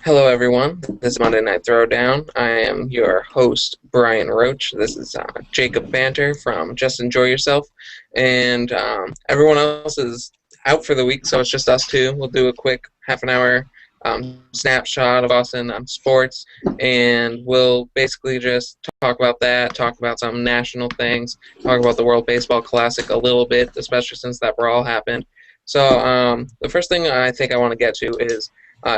Hello, everyone. This is Monday Night Throwdown. I am your host, Brian Roach. This is Jacob Banter from Just Enjoy Yourself. And everyone else is out for the week, so it's just us two. We'll do a quick half-an-hour snapshot of Boston sports, and we'll basically just talk about that, talk about some national things, talk about the World Baseball Classic a little bit, especially since that brawl happened. So the first thing I think I want to get to is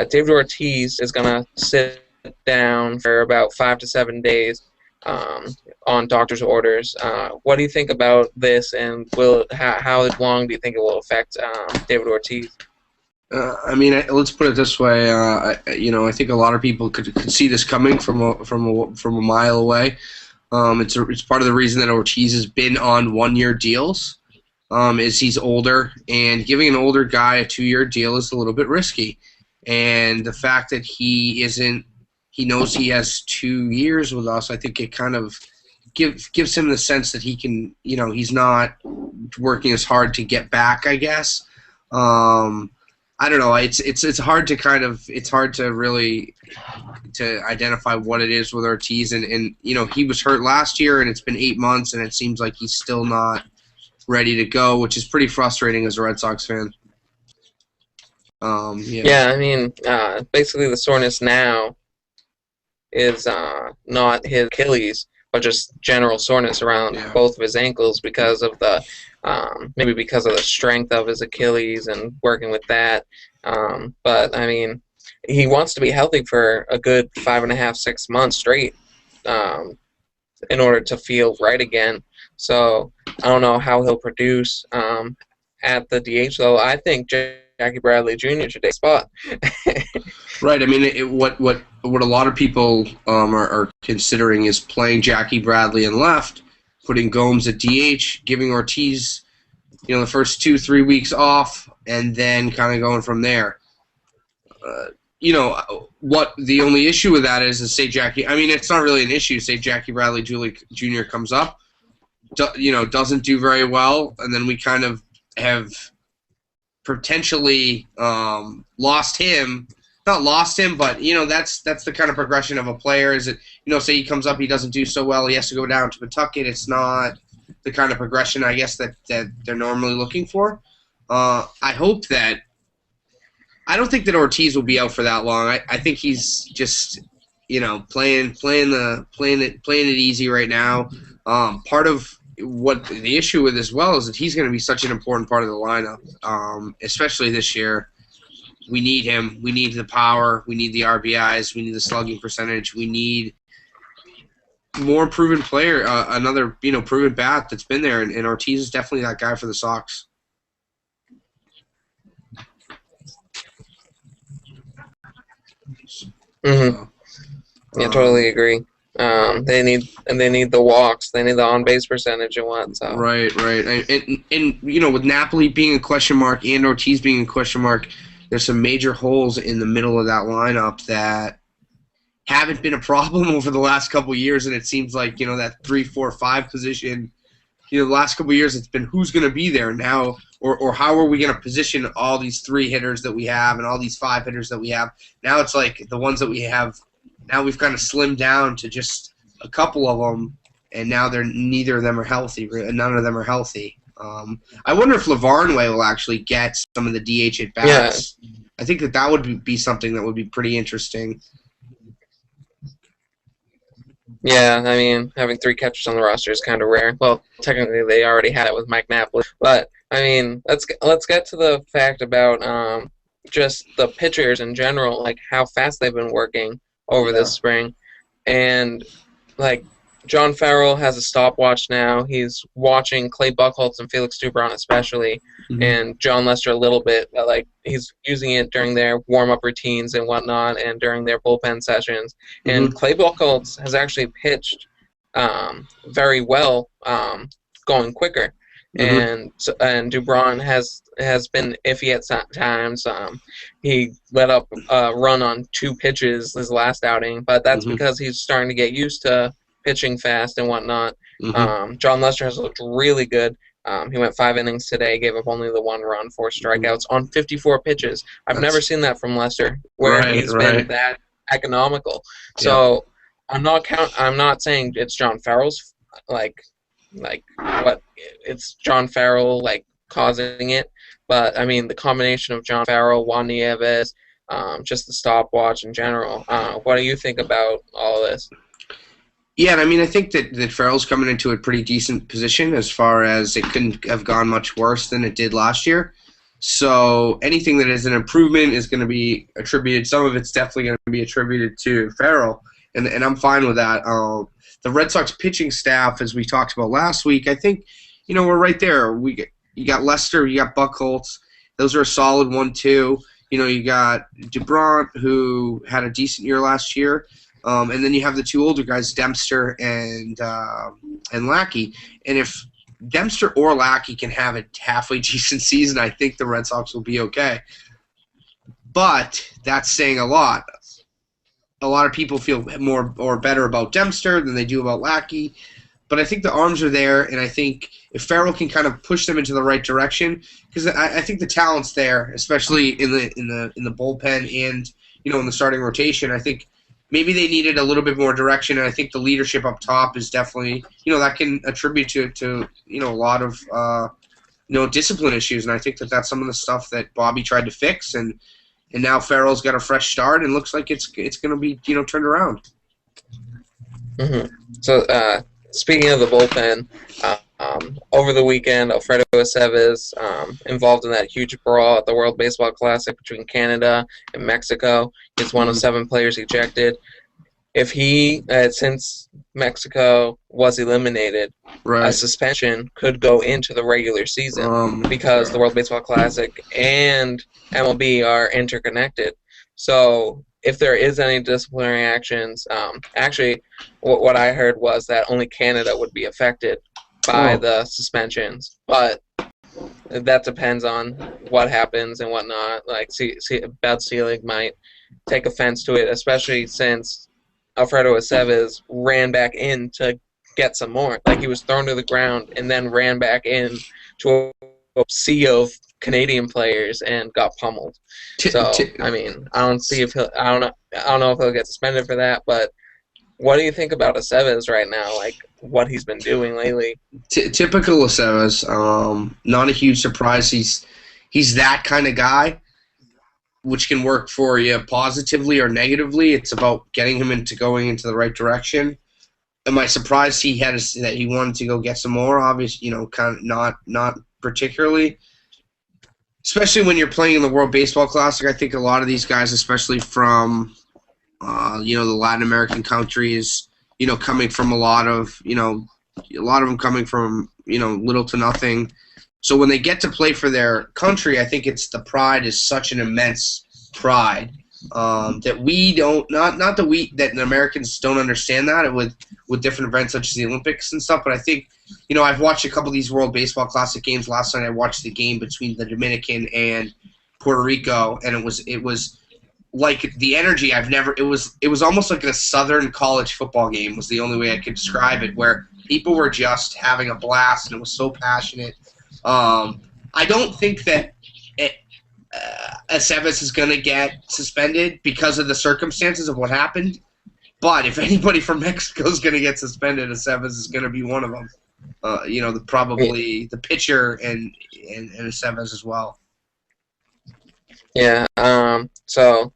David Ortiz is going to sit down for about 5 to 7 days on doctor's orders. What do you think about this, and how long do you think it will affect David Ortiz? Let's put it this way. I think a lot of people could see this coming from a mile away. It's part of the reason that Ortiz has been on 1-year deals. Is he's older, and giving an older guy a 2-year deal is a little bit risky. And the fact that he knows he has 2 years with us, I think it kind of gives him the sense that he can, he's not working as hard to get back, I guess. I don't know. It's hard to really identify what it is with Ortiz, and he was hurt last year, and it's been 8 months, and it seems like he's still not ready to go, which is pretty frustrating as a Red Sox fan. Basically the soreness now is not his Achilles, but just general soreness around both of his ankles because of the maybe because of the strength of his Achilles and working with that. But I mean, he wants to be healthy for a good 5.5, 6 months straight in order to feel right again. So I don't know how he'll produce at the DH, though. I think Jackie Bradley Jr. should take a spot. Right. I mean, what a lot of people are considering is playing Jackie Bradley in left, putting Gomes at DH, giving Ortiz, the first 2-3 weeks off, and then kind of going from there. What the only issue with that is say Jackie. I mean, it's not really an issue. Say Jackie Bradley Jr. comes up, doesn't do very well, and then we kind of have potentially lost him. Not lost him, but that's the kind of progression of a player. Is it say he comes up, he doesn't do so well, he has to go down to Pawtucket. It's not the kind of progression, I guess, that they're normally looking for. I hope that. I don't think that Ortiz will be out for that long. I think he's just playing it easy right now. Part of what the issue with as well is that he's going to be such an important part of the lineup, especially this year. We need him. We need the power. We need the RBIs. We need the slugging percentage. We need more proven player, another proven bat that's been there, and Ortiz is definitely that guy for the Sox. Mm-hmm. Yeah, totally agree. They need the walks, they need the on base percentage and what. So. Right, and with Napoli being a question mark and Ortiz being a question mark, there's some major holes in the middle of that lineup that haven't been a problem over the last couple of years, and it seems like that 3, 4, 5 position. The last couple of years, it's been who's going to be there now, or how are we going to position all these 3 hitters that we have and all these 5 hitters that we have. Now it's like the ones that we have. Now we've kind of slimmed down to just a couple of them, and now neither of them are healthy. None of them are healthy. I wonder if Lavarnway will actually get some of the DH at bats. Yeah. I think that would be something that would be pretty interesting. Yeah, I mean, having 3 catchers on the roster is kind of rare. Well, technically they already had it with Mike Napoli, but I mean, let's get to the fact about just the pitchers in general, like how fast they've been working over this spring. And like John Farrell has a stopwatch now. He's watching Clay Buchholz and Felix Dubron especially, and John Lester a little bit. But like he's using it during their warm-up routines and whatnot, and during their bullpen sessions. And Clay Buchholz has actually pitched very well, going quicker. And Dubron has been iffy at times. He let up a run on 2 pitches his last outing, but that's because he's starting to get used to pitching fast and whatnot. John Lester has looked really good. He went 5 innings today, gave up only the 1 run, 4 strikeouts on 54 pitches. I've never seen that from Lester, where he's been that economical. So I'm not saying it's John Farrell's like what it's John Farrell causing it, but I mean the combination of John Farrell, Juan Nieves, just the stopwatch in general. What do you think about all of this? Yeah, and I mean, I think that Farrell's coming into a pretty decent position as far as it couldn't have gone much worse than it did last year. So anything that is an improvement is going to be attributed. Some of it's definitely going to be attributed to Farrell, and I'm fine with that. The Red Sox pitching staff, as we talked about last week, I think, we're right there. You got Lester, you got Buchholz. Those are a solid 1-2. You got DeBrant, who had a decent year last year. And then you have the 2 older guys, Dempster and Lackey. And if Dempster or Lackey can have a halfway decent season, I think the Red Sox will be okay. But that's saying a lot. A lot of people feel more or better about Dempster than they do about Lackey. But I think the arms are there, and I think if Farrell can kind of push them into the right direction, because I think the talent's there, especially in the bullpen and in the starting rotation. I think maybe they needed a little bit more direction, and I think the leadership up top is definitely that can attribute to a lot of discipline issues, and I think that's some of the stuff that Bobby tried to fix, and now Farrell's got a fresh start and looks like it's going to be turned around. Mm-hmm. So. Speaking of the bullpen, over the weekend, Alfredo Aceves involved in that huge brawl at the World Baseball Classic between Canada and Mexico. He's one of 7 players ejected. If he, since Mexico was eliminated, a suspension could go into the regular season because the World Baseball Classic and MLB are interconnected. So if there is any disciplinary actions, actually, what I heard was that only Canada would be affected by the suspensions. But that depends on what happens and whatnot. Bud Selig might take offense to it, especially since Alfredo Aceves ran back in to get some more. He was thrown to the ground and then ran back in to a sea of Canadian players and got pummeled. So I mean, I don't know if he'll get suspended for that. But what do you think about Aceves right now? What he's been doing lately? Typical Aceves. Not a huge surprise. He's that kind of guy, which can work for you positively or negatively. It's about getting him going into the right direction. Am I surprised that he wanted to go get some more? Obviously, kind of not particularly. Especially when you're playing in the World Baseball Classic, I think a lot of these guys, especially from, the Latin American countries, coming from a lot of them coming from, little to nothing. So when they get to play for their country, I think the pride is such an immense pride that we don't, not that Americans don't understand that with different events such as the Olympics and stuff, but I think, I've watched a couple of these World Baseball Classic games. Last night I watched the game between the Dominican and Puerto Rico, and it was like the energy it was almost like a Southern college football game was the only way I could describe it, where people were just having a blast and it was so passionate. I don't think that Aceves is going to get suspended because of the circumstances of what happened, but if anybody from Mexico is going to get suspended, Aceves is going to be one of them. Probably the pitcher and Aceves as well. Yeah. So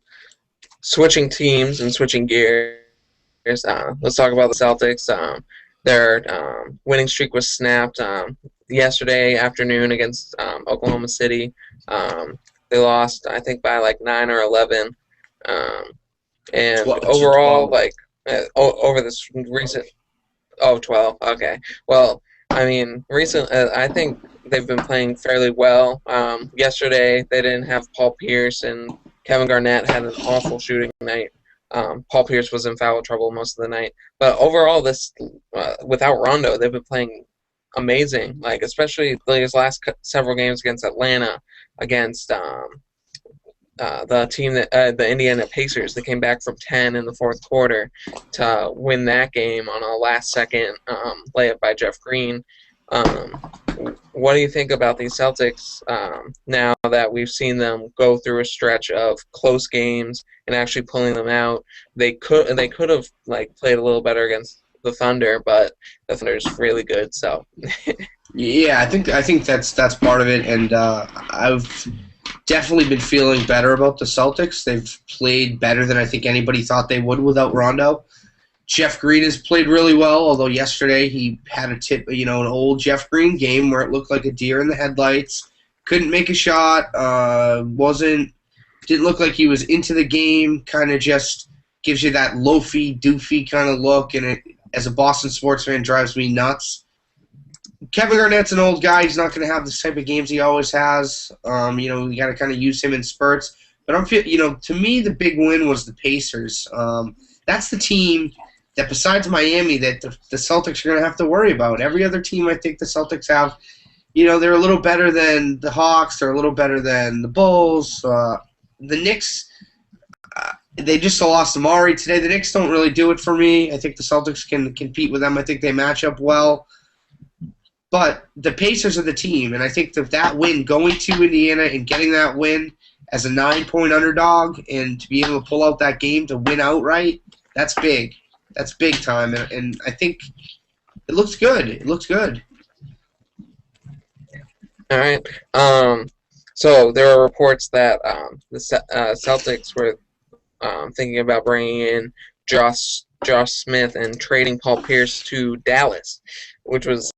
switching teams and switching gears. Let's talk about the Celtics. Their winning streak was snapped yesterday afternoon against Oklahoma City. They lost, I think, by 9 or 11. And overall, over this recent. 12. Okay. Well, I mean, I think they've been playing fairly well. Yesterday, they didn't have Paul Pierce, and Kevin Garnett had an awful shooting night. Paul Pierce was in foul trouble most of the night. But overall, without Rondo, they've been playing amazing. Especially these last several games against Atlanta, against the team the Indiana Pacers. They came back from 10 in the fourth quarter to win that game on a last-second layup by Jeff Green. what do you think about these Celtics now that we've seen them go through a stretch of close games and actually pulling them out? They could have like played a little better against the Thunder, but the Thunder's really good. So Yeah, I think that's part of it, and I've definitely been feeling better about the Celtics. They've played better than I think anybody thought they would without Rondo. Jeff Green has played really well, although yesterday he had an old Jeff Green game where it looked like a deer in the headlights. Couldn't make a shot. Didn't look like he was into the game. Kind of just gives you that loafy, doofy kind of look, and it, as a Boston sports fan, drives me nuts. Kevin Garnett's an old guy. He's not going to have this type of games he always has. You got to kind of use him in spurts. But to me, the big win was the Pacers. That's the team that besides Miami that the Celtics are going to have to worry about. Every other team I think the Celtics have, they're a little better than the Hawks. They're a little better than the Bulls. The Knicks, they just lost Amari today. The Knicks don't really do it for me. I think the Celtics can compete with them. I think they match up well. But the Pacers are the team, and I think that win, going to Indiana and getting that win as a 9-point underdog and to be able to pull out that game to win outright, that's big. That's big time, and I think it looks good. It looks good. all right. So there are reports that the Celtics were thinking about bringing in Josh Smith and trading Paul Pierce to Dallas, which was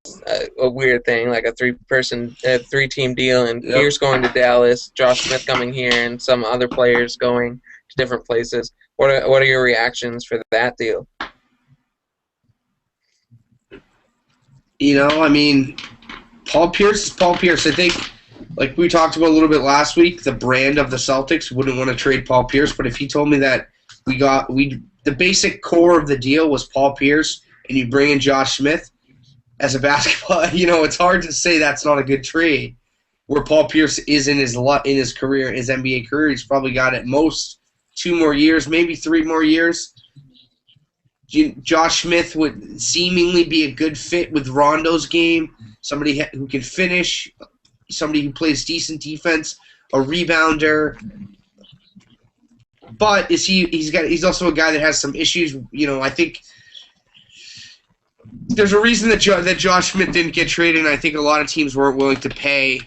a weird thing, like a three-team deal, and Yep. Pierce going to Dallas, Josh Smith coming here, and some other players going to different places. What are your reactions for that deal? Paul Pierce is Paul Pierce. I think, like we talked about a little bit last week, the brand of the Celtics wouldn't want to trade Paul Pierce, but if he told me that the basic core of the deal was Paul Pierce and you bring in Josh Smith as a basketball, it's hard to say that's not a good trade. Where Paul Pierce is in his career, his NBA career, he's probably got at most 2 more years, maybe 3 more years. Josh Smith would seemingly be a good fit with Rondo's game, somebody who can finish, somebody who plays decent defense, a rebounder. But he's also a guy that has some issues. I think there's a reason that Josh Smith didn't get traded, and I think a lot of teams weren't willing to pay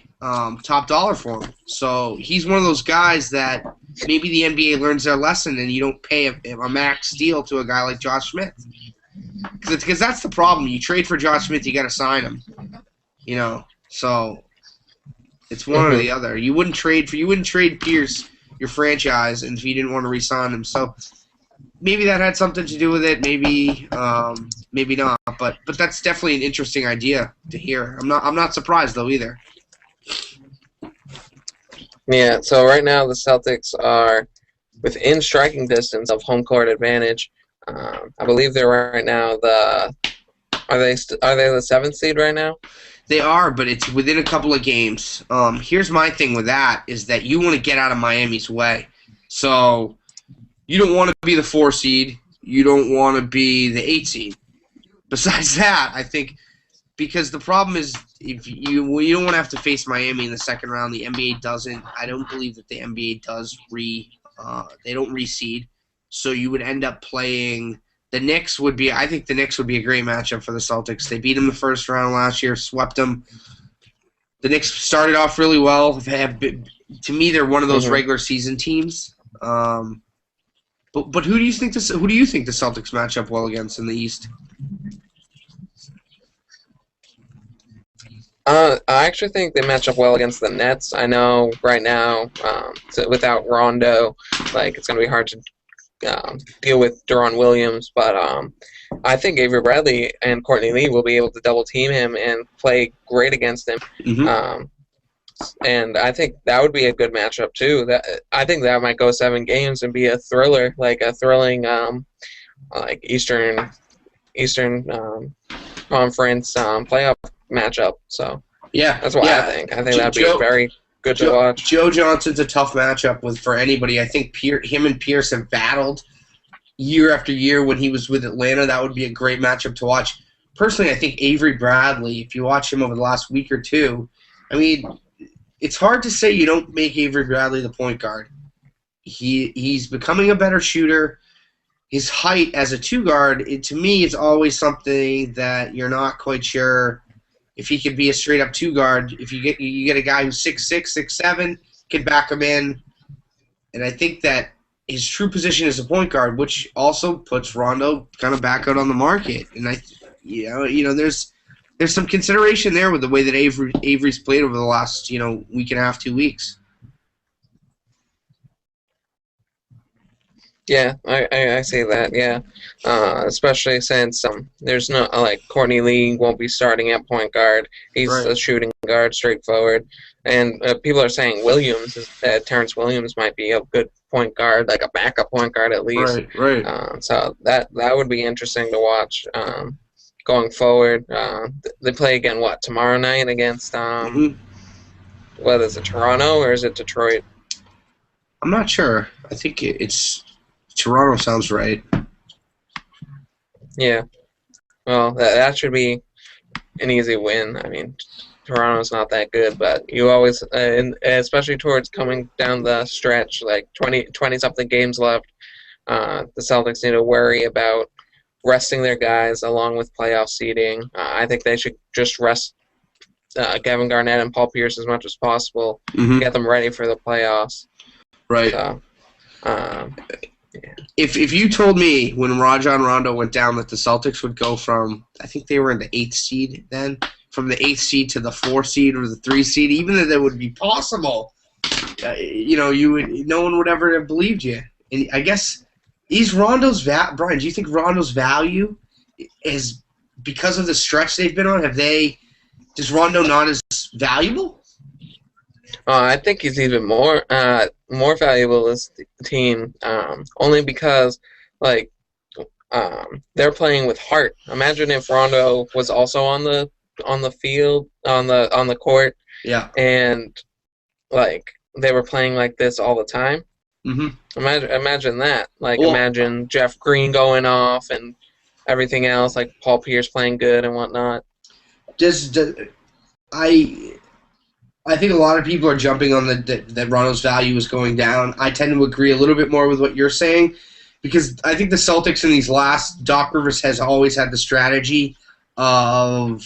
top dollar for him. So he's one of those guys that maybe the NBA learns their lesson, and you don't pay a max deal to a guy like Josh Smith. Because that's the problem. You trade for Josh Smith, you got to sign him. So it's one or the other. You wouldn't trade Pierce, your franchise, and if you didn't want to re-sign him. So maybe that had something to do with it. Maybe not. But that's definitely an interesting idea to hear. I'm not surprised though either. Yeah, so right now the Celtics are within striking distance of home court advantage. I believe they're right now are they the 7th seed right now? They are, but it's within a couple of games. Here's my thing with that is that you want to get out of Miami's way. So you don't want to be the 4 seed. You don't want to be the 8 seed. Besides that, I think because the problem is if you don't want to have to face Miami in the second round. The NBA doesn't. I don't believe that the NBA does they don't reseed. So you would end up playing the Knicks. I think the Knicks would be a great matchup for the Celtics. They beat them the first round last year, swept them. The Knicks started off really well. To me, they're one of those regular season teams. But who do you think the Celtics match up well against in the East? I actually think they match up well against the Nets. I know right now, without Rondo, it's going to be hard to deal with Deron Williams, but I think Avery Bradley and Courtney Lee will be able to double team him and play great against him. And I think that would be a good matchup too. I think that might go 7 games and be a thriller, like a thrilling Eastern Conference playoff matchup. So yeah, that's what I think. I think that'd be very good to watch. Joe Johnson's a tough matchup for anybody. I think him and Pierce have battled year after year when he was with Atlanta. That would be a great matchup to watch. personally, I think Avery Bradley, if you watch him over the last week or two, I mean, it's hard to say you don't make Avery Bradley the point guard. He's becoming a better shooter. His height as a two guard, to me, is always something that you're not quite sure if he could be a straight up two guard. If you get a guy who's 6'6", 6'7", can back him in, and I think that his true position is a point guard, which also puts Rondo kind of back out on the market. And there's some consideration there with the way that Avery's played over the last week and a half, 2 weeks. Yeah, I see that. Yeah, especially since there's no Courtney Lee won't be starting at point guard. He's Right. a shooting guard, straightforward. And people are saying Terrence Williams might be a good point guard, like a backup point guard at least. Right. So that would be interesting to watch going forward. They play again tomorrow night against what is it, Toronto or is it Detroit? I'm not sure. I think it's Toronto. Sounds right. Yeah. Well, that should be an easy win. I mean, Toronto's not that good, but you always, especially towards coming down the stretch, like 20-something games left, the Celtics need to worry about resting their guys along with playoff seeding. I think they should just rest Kevin Garnett and Paul Pierce as much as possible, get them ready for the playoffs. Right. So, yeah. If you told me when Rajon Rondo went down that the Celtics would go from, I think they were in the 8th seed then, from the 8th seed to the 4th seed or the 3rd seed, even that would be possible, no one would ever have believed you. And I guess Brian, do you think Rondo's value is because of the stretch they've been on? Does Rondo not as valuable? I think he's even more valuable as the team, only because they're playing with heart. Imagine if Rondo was also on the field, on the court, yeah, and they were playing like this all the time. Imagine that. Imagine Jeff Green going off and everything else, like Paul Pierce playing good and whatnot. I think a lot of people are jumping on that Rondo's value is going down. I tend to agree a little bit more with what you're saying, because I think the Celtics in these last, Doc Rivers has always had the strategy of,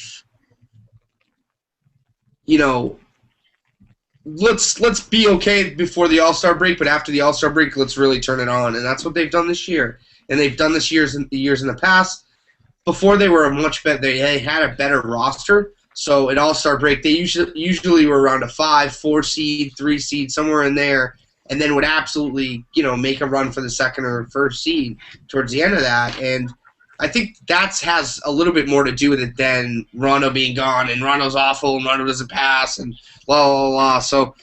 let's be okay before the All-Star break, but after the All-Star break, let's really turn it on. And that's what they've done this year. And they've done this years in the past. Before they were they had a better roster. So at All-Star break, they usually were around a 5, 4 seed, 3 seed, somewhere in there, and then would absolutely, make a run for the 2nd or 1st seed towards the end of that. And I think that has a little bit more to do with it than Rondo being gone, and Rondo's awful, and Rondo doesn't pass, and blah, blah, blah. So,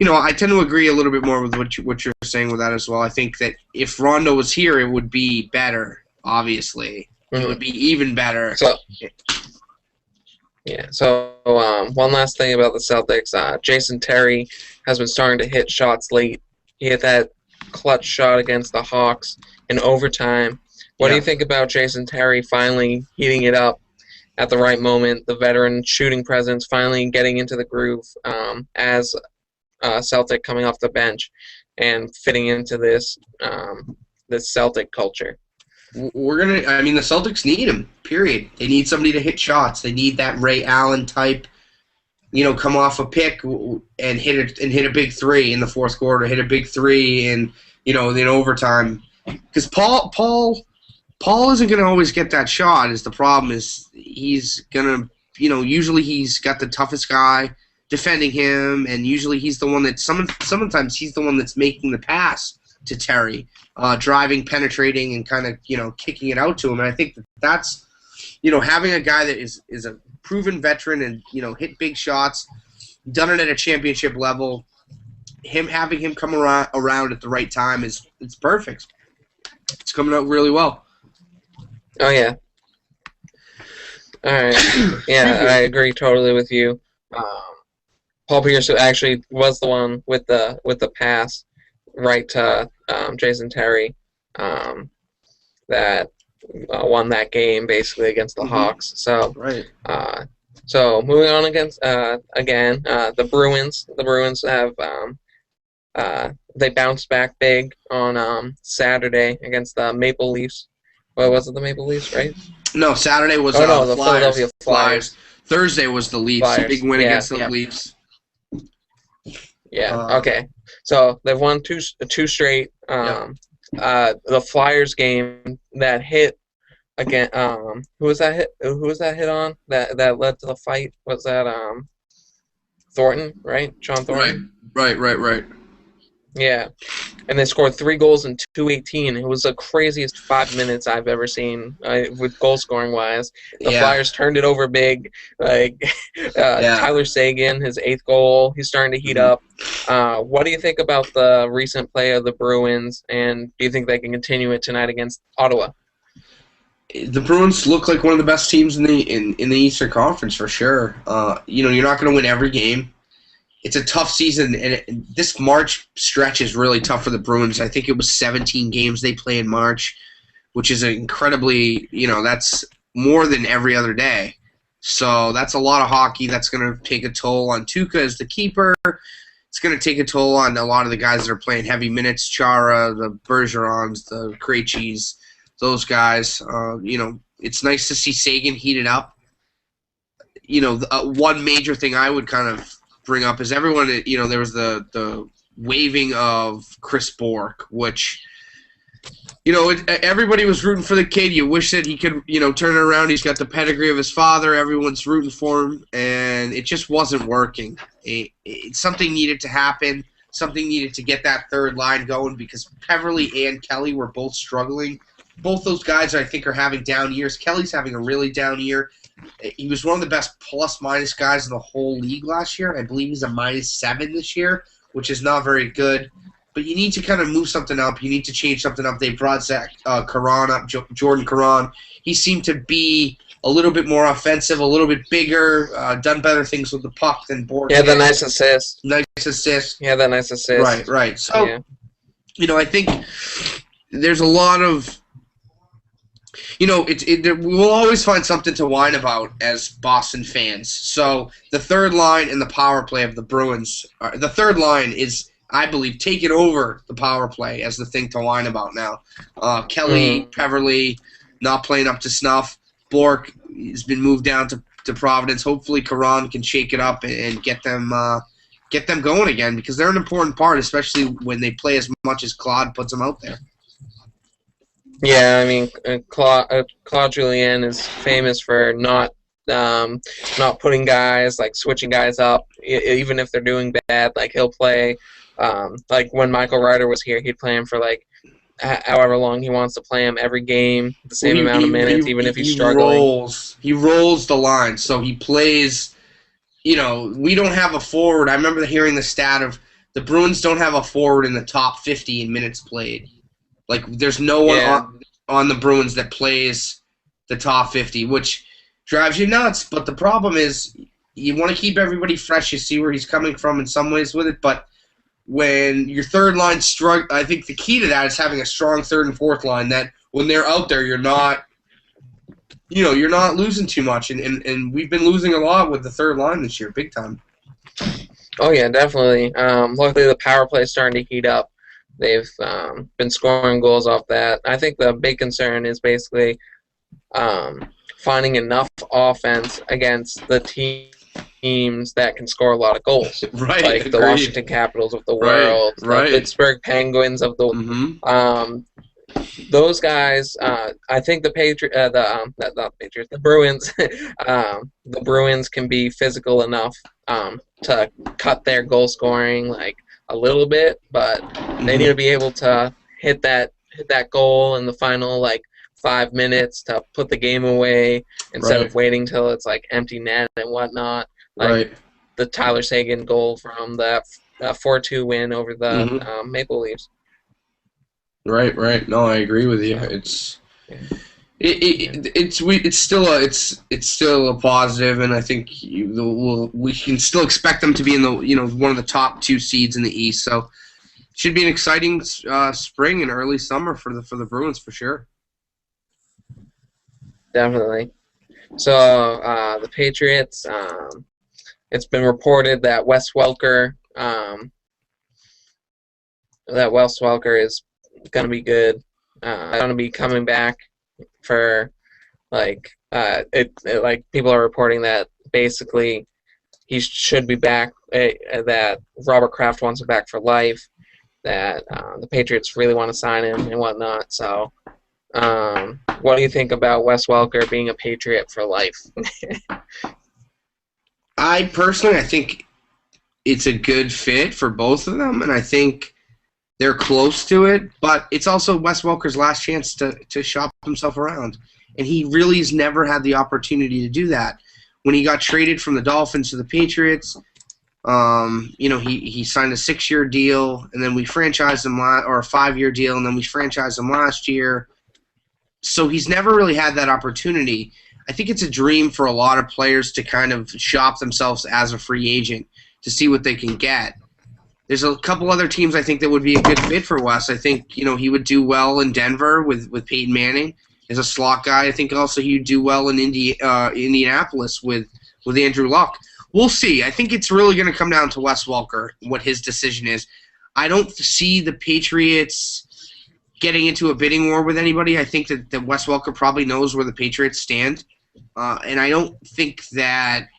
I tend to agree a little bit more with what you're saying with that as well. I think that if Rondo was here, it would be better, obviously. It would be even better. So one last thing about the Celtics. Jason Terry has been starting to hit shots late. He hit that clutch shot against the Hawks in overtime. What do you think about Jason Terry finally heating it up at the right moment, the veteran shooting presence finally getting into the groove as a Celtic coming off the bench and fitting into this Celtic culture? The Celtics need him, period. They need somebody to hit shots. They need that Ray Allen type, come off a pick and hit a big 3 in the 4th quarter, hit a big 3 in overtime. Because Paul isn't going to always get that shot. The problem is he's going to, usually he's got the toughest guy defending him, and usually he's the one that sometimes he's the one that's making the pass to Terry, driving, penetrating, and kind of, kicking it out to him. And I think that's, having a guy that is a proven veteran and, hit big shots, done it at a championship level, having him come around at the right time it's perfect. It's coming out really well. Oh, yeah. All right. Yeah, I agree totally with you. Paul Pierce actually was the one with the pass right to Jason Terry that won that game basically against the Hawks. So, Right. so moving on against again the Bruins. The Bruins have they bounced back big on Saturday against the Maple Leafs. What was it, the Maple Leafs, right? No, Saturday was Oh no, the Flyers. Philadelphia Flyers. Thursday was the Leafs. Flyers. Big win Yeah, against the yeah. Leafs. Yeah. Okay. So they've won two straight. The Flyers game that hit again. Who was that hit? Who was that hit on? That led to the fight. Was that Thornton? Right, John Thornton. Right. Yeah. And they scored 3 goals in 2:18. It was the craziest 5 minutes I've ever seen with goal scoring wise. The Flyers turned it over big. Like Tyler Seguin, his 8th goal, he's starting to heat up. What do you think about the recent play of the Bruins, and do you think they can continue it tonight against Ottawa? The Bruins look like one of the best teams in the Eastern Conference for sure. You're not going to win every game. It's a tough season, and this March stretch is really tough for the Bruins. I think it was 17 games they play in March, which is incredibly, that's more than every other day. So that's a lot of hockey. That's going to take a toll on Tuukka as the keeper. It's going to take a toll on a lot of the guys that are playing heavy minutes, Chara, the Bergerons, the Krejcis, those guys. It's nice to see Seguin heated up. One major thing I would kind of bring up is everyone, there was the waving of Chris Bourque, which, everybody was rooting for the kid. You wish that he could, turn it around. He's got the pedigree of his father. Everyone's rooting for him, and it just wasn't working. Something needed to happen. Something needed to get that third line going because Peverley and Kelly were both struggling. Both those guys, I think, are having down years. Kelly's having a really down year. He was one of the best plus-minus guys in the whole league last year. I believe he's a -7 this year, which is not very good. But you need to kind of move something up. You need to change something up. They brought Zach Caron up, Jordan Caron. He seemed to be a little bit more offensive, a little bit bigger, done better things with the puck than Bourque. Yeah, the nice assist. Yeah, the nice assist. Right. So, I think there's a lot of... we'll always find something to whine about as Boston fans. So the third line and the power play of the Bruins, the third line is, I believe, taking over the power play as the thing to whine about now. Kelly, Peverley, not playing up to snuff. Bourque has been moved down to Providence. Hopefully Caron can shake it up and get them going again because they're an important part, especially when they play as much as Claude puts them out there. Yeah, I mean, Claude Julien is famous for not putting guys, like switching guys up, even if they're doing bad. Like he'll play, like when Michael Ryder was here, he'd play him for like however long he wants to play him every game, the same amount of minutes, even if he's struggling. He rolls the line, so he plays. We don't have a forward. I remember hearing the stat of the Bruins don't have a forward in the top 50 in minutes played. Like, there's no one on the Bruins that plays the top 50, which drives you nuts. But the problem is you want to keep everybody fresh. You see where he's coming from in some ways with it. But when your third line I think the key to that is having a strong third and fourth line that when they're out there, you're not losing too much. And we've been losing a lot with the third line this year, big time. Oh, yeah, definitely. Luckily, the power play is starting to heat up. They've been scoring goals off that. I think the big concern is basically finding enough offense against the teams that can score a lot of goals. Right, like agreed. The Washington Capitals of the world, the Pittsburgh Penguins of the those guys. I think the the Bruins, the Bruins can be physical enough to cut their goal scoring like a little bit, but they need to be able to hit that goal in the final 5 minutes to put the game away instead of waiting till it's like empty net and whatnot. The Tyler Seguin goal from the 4-2 win over the Maple Leafs. Right. No, I agree with you. It's still a positive, and I think we can still expect them to be in the one of the top 2 seeds in the East. So it should be an exciting spring and early summer for the Bruins for sure. definitely. So the Patriots, it's been reported that Wes Welker is going to be good. Going to be coming back for like people are reporting that basically he should be back. That Robert Kraft wants him back for life. That the Patriots really want to sign him and whatnot. So, what do you think about Wes Welker being a Patriot for life? I think it's a good fit for both of them, and I think they're close to it. But it's also Wes Welker's last chance to shop himself around, and he really has never had the opportunity to do that. When he got traded from the Dolphins to the Patriots, he signed a 6-year deal, and then we franchised him or a 5-year deal, and then we franchised him last year. So he's never really had that opportunity. I think it's a dream for a lot of players to kind of shop themselves as a free agent to see what they can get. There's a couple other teams I think that would be a good fit for Wes. I think he would do well in Denver with Peyton Manning as a slot guy. I think also he'd do well in Indianapolis with Andrew Luck. We'll see. I think it's really going to come down to Wes Welker, what his decision is. I don't see the Patriots getting into a bidding war with anybody. I think that Wes Welker probably knows where the Patriots stand. And I don't think that –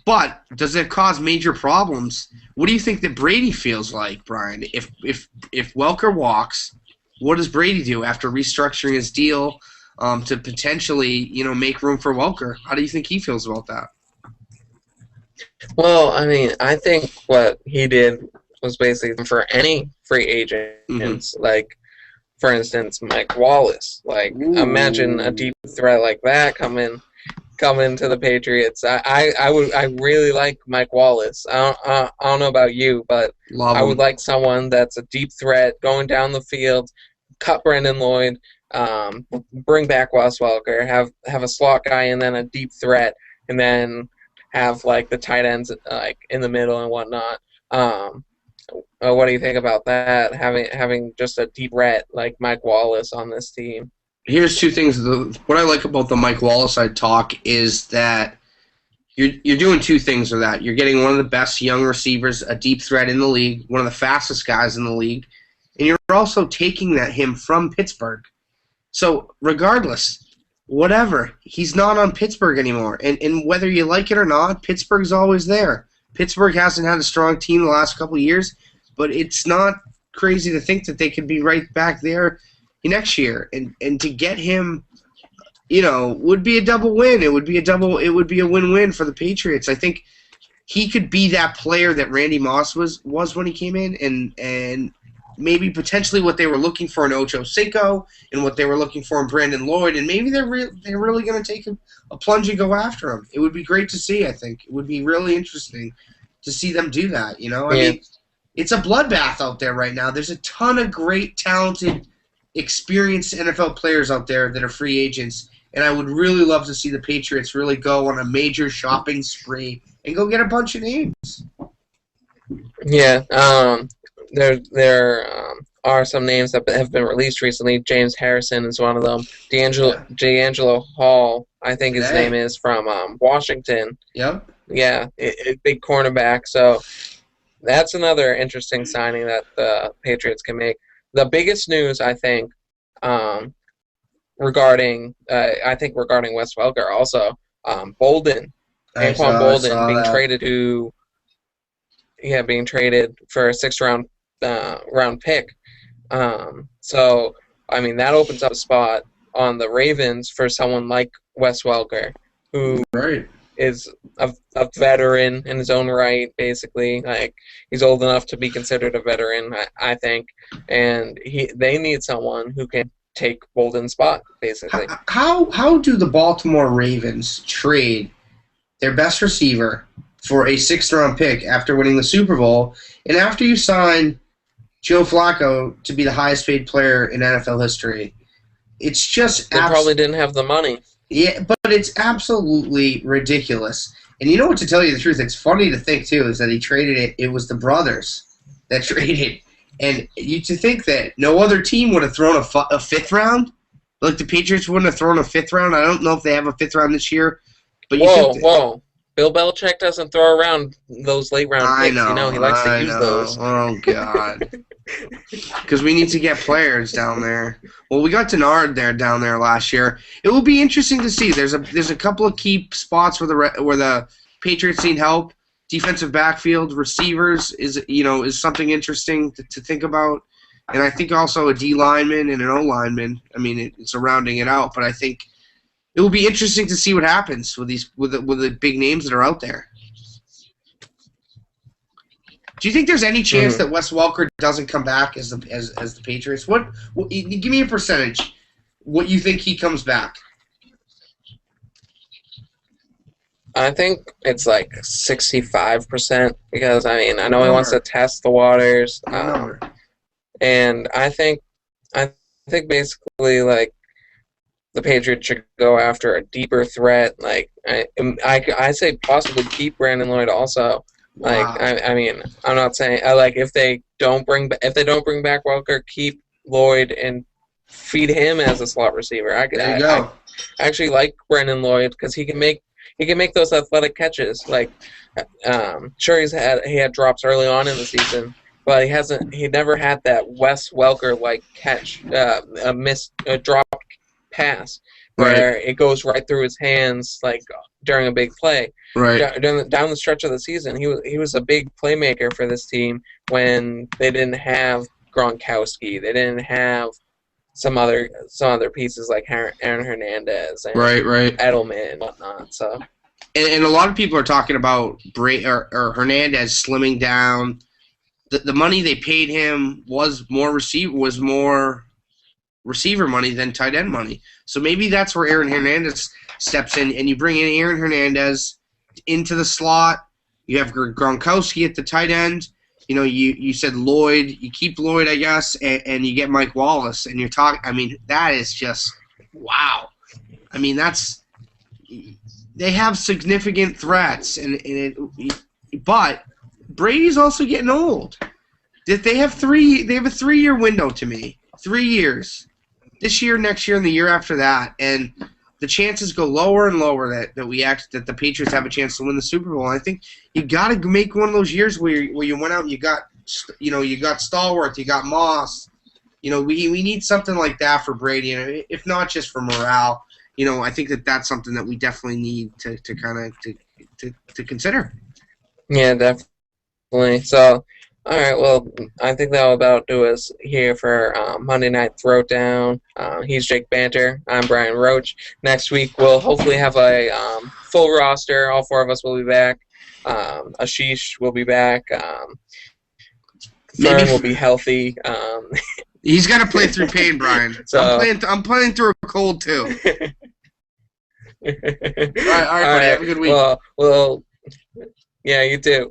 but does it cause major problems? What do you think that Brady feels like, Brian? If Welker walks, what does Brady do after restructuring his deal to potentially make room for Welker? How do you think he feels about that? Well, I mean, I think what he did was basically for any free agents, like, for instance, Mike Wallace. Like, imagine a deep threat like that coming to the Patriots. I really like Mike Wallace. I don't know about you, but I would like someone that's a deep threat going down the field, cut Brendan Lloyd, bring back Wes Welker, have a slot guy and then a deep threat, and then have like the tight ends like in the middle and whatnot. What do you think about that? Having just a deep threat like Mike Wallace on this team. Here's two things. What I like about the Mike Wallace side talk is that you're doing two things with that. You're getting one of the best young receivers, a deep threat in the league, one of the fastest guys in the league, and you're also taking him from Pittsburgh. So regardless, whatever, he's not on Pittsburgh anymore. And whether you like it or not, Pittsburgh's always there. Pittsburgh hasn't had a strong team the last couple of years, but it's not crazy to think that they could be right back there next year. And to get him, would be a double win. It would be a win-win for the Patriots. I think he could be that player that Randy Moss was when he came in, and maybe potentially what they were looking for in Ocho Cinco and what they were looking for in Brandon Lloyd, and maybe they're really going to take a plunge and go after him. It would be great to see, I think. It would be really interesting to see them do that, I mean, it's a bloodbath out there right now. There's a ton of great, talented, experienced NFL players out there that are free agents, and I would really love to see the Patriots really go on a major shopping spree and go get a bunch of names. Yeah, there are some names that have been released recently. James Harrison is one of them. D'Angelo Hall, I think his name is, from Washington. Yep. Yeah, a big cornerback. So that's another interesting signing that the Patriots can make. The biggest news, I think, regarding Wes Welker also, Anquan Bolden being traded for a 6th round pick. So I mean that opens up a spot on the Ravens for someone like Wes Welker, who is a veteran in his own right, basically. Like, he's old enough to be considered a veteran, I think, and they need someone who can take Bolden's spot, basically. How do the Baltimore Ravens trade their best receiver for a 6th-round pick after winning the Super Bowl, and after you sign Joe Flacco to be the highest-paid player in NFL history? It's just they probably didn't have the money. Yeah, but it's absolutely ridiculous. And you know what, to tell you the truth, it's funny to think, too, is that he traded it. It was the brothers that traded. And to think that no other team would have thrown a 5th round? Like the Patriots wouldn't have thrown a 5th round. I don't know if they have a 5th round this year, but you whoa. Bill Belichick doesn't throw around those late round picks. He likes to use those. Oh God. Because we need to get players down there. Well, we got Denard down there last year. It will be interesting to see. There's a couple of key spots where the Patriots need help. Defensive backfield, receivers is something interesting to think about, and I think also a D lineman and an O lineman. I mean, it's rounding it out, but I think it will be interesting to see what happens with the big names that are out there. Do you think there's any chance that Wes Welker doesn't come back as the Patriots? What give me a percentage? What you think he comes back? I think it's like 65% because I know he wants to test the waters, and I think basically like the Patriots should go after a deeper threat. Like I say possibly keep Brandon Lloyd also. Like wow. I mean I'm not saying if they don't bring back Welker, keep Lloyd and feed him as a slot receiver. There you go. I actually like Brandon Lloyd because he can make those athletic catches. Like sure he had drops early on in the season, but he never had that Wes Welker like catch, a dropped pass where it goes right through his hands like during a big play. Right. Down the stretch of the season, he was a big playmaker for this team when they didn't have Gronkowski. They didn't have some other pieces like Aaron Hernandez and Edelman and whatnot. So, and a lot of people are talking about or Hernandez slimming down. The money they paid him was more receiver money than tight end money. So maybe that's where Aaron Hernandez steps in, and you bring in Aaron Hernandez into the slot. You have Gronkowski at the tight end. You said Lloyd. You keep Lloyd, I guess, and you get Mike Wallace, and you're talking. I mean, that is just wow. I mean, they have significant threats, but Brady's also getting old. They have a 3-year window to me. 3 years. This year, next year, and the year after that, and the chances go lower and lower that the Patriots have a chance to win the Super Bowl. And I think you got to make one of those years where you went out and you got Stallworth, you got Moss. We need something like that for Brady, and if not just for morale. I think that's something that we definitely need to kind of consider. Yeah, definitely. So. All right, well, I think that'll about do us here for Monday Night Throwdown. He's Jake Banter. I'm Brian Roach. Next week, we'll hopefully have a full roster. All 4 of us will be back. Aashish will be back. Fern will be healthy. He's got to play through pain, Brian. So I'm playing through a cold, too. All right, buddy. Have a good week. Well, yeah, you too.